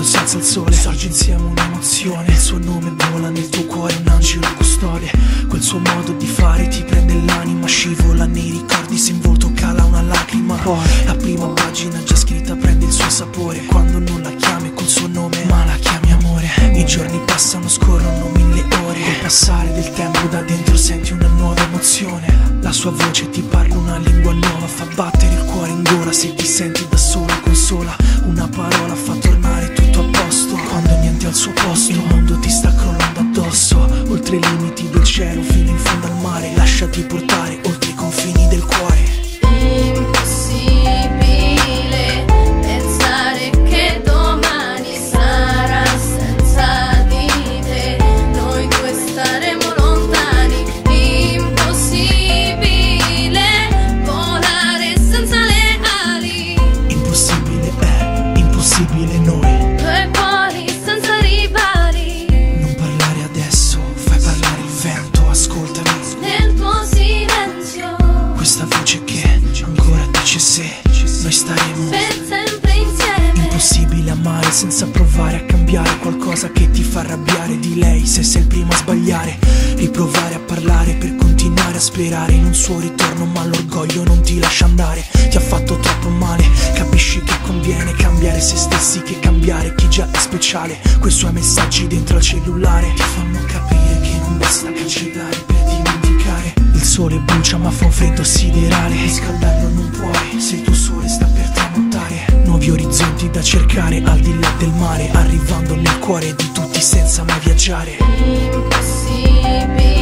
senza il sole. Sorge insieme un'emozione, il suo nome vola nel tuo cuore, un angelo custode. Quel suo modo di fare ti prende l'anima, scivola nei ricordi, se in volto cala una lacrima. Poi la prima pagina già scritta prende il suo sapore, quando non la chiami col suo nome ma la chiami amore. I giorni passano, scorrono 1000 ore, col passare del tempo da dentro senti una nuova emozione. La sua voce ti parla una lingua nuova, fa battere il cuore in gola. Se ti senti da sola consola, una parola fa tornare tutto a posto. Quando niente è al suo posto, il mondo ti sta crollando addosso. Oltre i limiti del cielo fino in fondo al mare, lasciati portare oltre i confini del cuore. Impossibile pensare che domani sarà senza di te, noi due staremo lontani. Impossibile volare senza le ali. Impossibile è, impossibile noi. Due cuori senza rivali. Non parlare adesso, fai parlare il vento, ascoltami. Nel tuo silenzio, Questa voce che ancora dice se noi staremo. per sempre insieme. Impossibile amare senza provare a cambiare qualcosa che ti fa arrabbiare di lei. Se sei il primo a sbagliare, riprovare a parlare per continuare a sperare in un suo ritorno, ma l'orgoglio non ti lascia andare. Ti ha fatto troppo male, capisci che conviene cambiare se stessi che cambiare chi già è speciale. Quei suoi messaggi dentro al cellulare ti fanno capire che non basta cancellare per dimenticare. Il sole brucia ma fa un freddo siderale, riscaldarlo non puoi se il tuo sole sta per tramontare. Nuovi orizzonti da cercare al di là del mare, arrivando nel cuore di tutti senza mai viaggiare. Impossibile